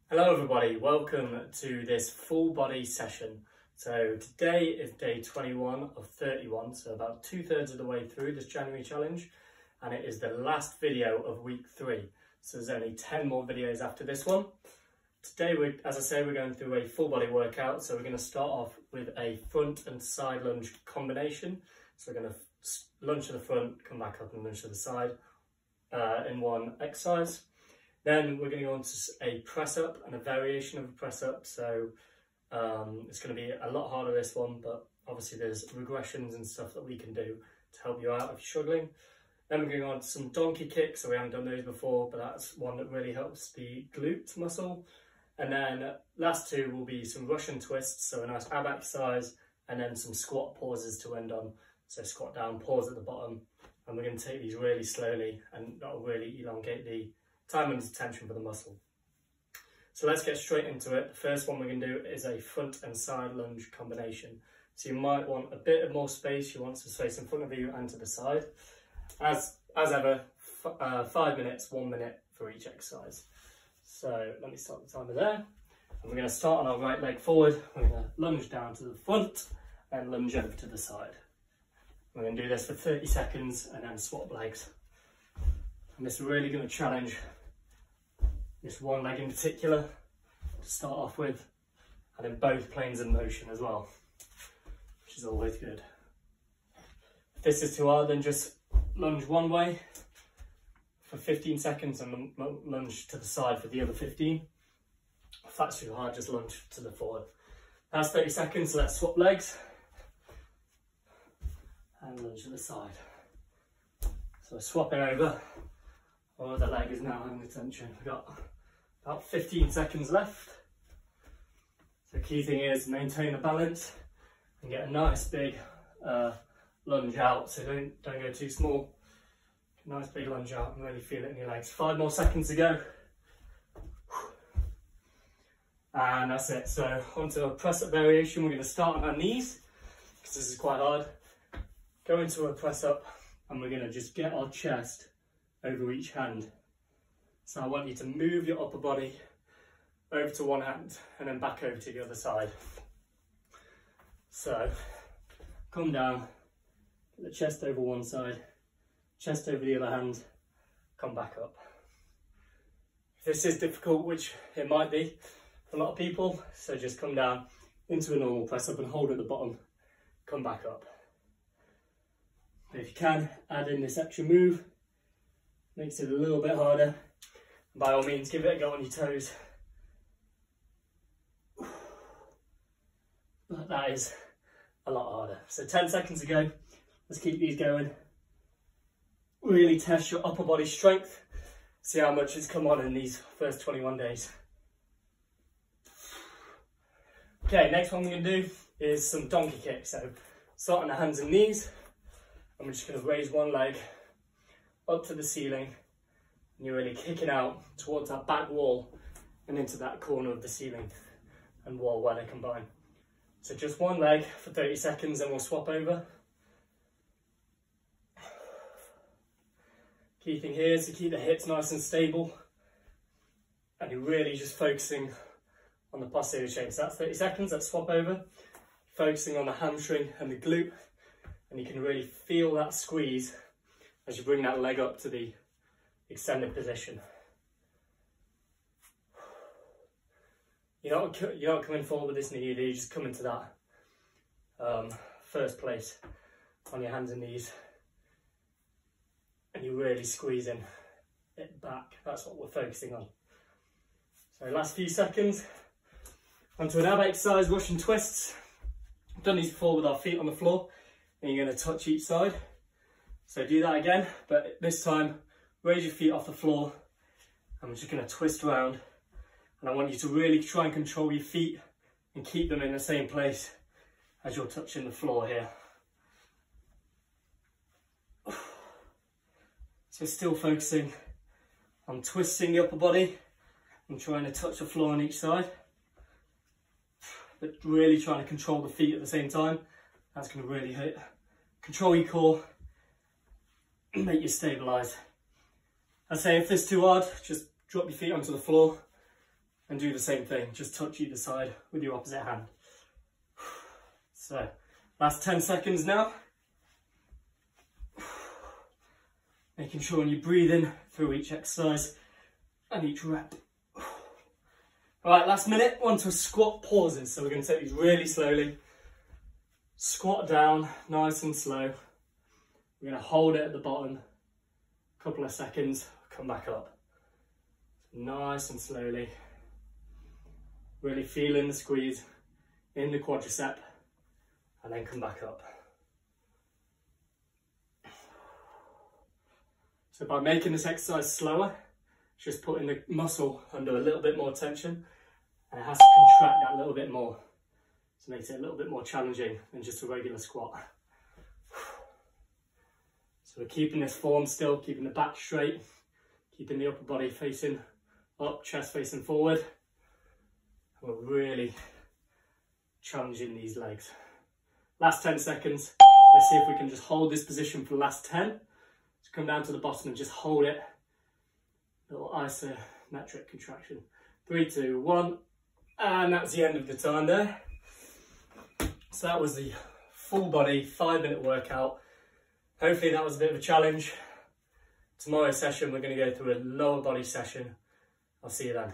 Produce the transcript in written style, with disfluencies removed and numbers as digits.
Hello everybody, welcome to this full body session. So today is day 21 of 31, so about 2/3 of the way through this January challenge, and it is the last video of week 3. So there's only 10 more videos after this one. Today, as I say, we're going through a full body workout. So we're going to start off with a front and side lunge combination. So we're going to lunge to the front, come back up and lunge to the side in one exercise. Then we're going to go on to a press up and a variation of a press up. So it's going to be a lot harder this one, but obviously there's regressions and stuff that we can do to help you out if you're struggling. Then we're going on to some donkey kicks. So we haven't done those before, but that's one that really helps the glute muscle. And then last two will be some Russian twists, so a nice ab exercise, and then some squat pauses to end on. So squat down, pause at the bottom, and we're going to take these really slowly, and that'll really elongate the time and tension for the muscle. So let's get straight into it. The first one we're going to do is a front and side lunge combination. So you might want a bit more space. You want some space in front of you and to the side. As ever, 5 minutes, 1 minute for each exercise. So let me start the timer there. And we're going to start on our right leg forward. We're going to lunge down to the front and lunge over to the side. We're going to do this for 30 seconds and then swap legs. And this is really going to challenge this one leg in particular to start off with, and then both planes in motion as well, which is always good. If this is too hard, then just lunge one way for 15 seconds and lunge to the side for the other 15. If that's too hard, just lunge to the forward. That's 30 seconds, so let's swap legs and lunge to the side. So swapping over. Oh, the leg is now having the tension. We've got about 15 seconds left. So the key thing is maintain a balance and get a nice big lunge out. So don't go too small. Nice big lunge out and really feel it in your legs. 5 more seconds to go. And that's it. So onto a press up variation. We're going to start on our knees because this is quite hard. Go into a press up and we're going to just get our chest over each hand. So I want you to move your upper body over to one hand and then back over to the other side. So come down, get the chest over one side, chest over the other hand, come back up. If this is difficult, which it might be for a lot of people, so just come down into a normal press up and hold at the bottom, come back up. If you can, add in this extra move. Makes it a little bit harder. By all means, give it a go on your toes. But that is a lot harder. So 10 seconds to go. Let's keep these going. Really test your upper body strength. See how much has come on in these first 21 days. Okay, next one we're going to do is some donkey kicks. So start on the hands and knees. I'm just going to raise one leg up to the ceiling, and you're really kicking out towards that back wall and into that corner of the ceiling and wall where they combine. So just one leg for 30 seconds and we'll swap over. Key thing here is to keep the hips nice and stable, and you're really just focusing on the posterior chain. So that's 30 seconds, let's swap over. Focusing on the hamstring and the glute, and you can really feel that squeeze as you bring that leg up to the extended position. You're not coming forward with this knee either, you just come into that first place on your hands and knees. And you're really squeezing it back. That's what we're focusing on. So last few seconds. Onto an ab exercise, Russian twists. We've done these before with our feet on the floor. And you're going to touch each side. So do that again, but this time raise your feet off the floor. I'm just going to twist around, and I want you to really try and control your feet and keep them in the same place as you're touching the floor here. So still focusing on twisting the upper body and trying to touch the floor on each side, but really trying to control the feet at the same time. That's going to really hit. Control your core. Make you stabilise. I say if this is too hard, just drop your feet onto the floor and do the same thing. Just touch either side with your opposite hand. So, last 10 seconds now. Making sure when you breathe in through each exercise and each rep. Right, last minute, onto squat pauses. So we're going to take these really slowly. Squat down, nice and slow. We're going to hold it at the bottom, a couple of seconds, come back up. Nice and slowly. Really feeling the squeeze in the quadricep, and then come back up. So by making this exercise slower, it's just putting the muscle under a little bit more tension, and it has to contract that little bit more. So it makes it a little bit more challenging than just a regular squat. So we're keeping this form still, keeping the back straight, keeping the upper body facing up, chest facing forward. And we're really challenging these legs. Last 10 seconds. Let's see if we can just hold this position for the last 10. So come down to the bottom and just hold it. Little isometric contraction. 3, 2, 1. And that's the end of the time there. So that was the full body 5-minute workout. Hopefully that was a bit of a challenge. Tomorrow's session, we're going to go through a lower body session. I'll see you then.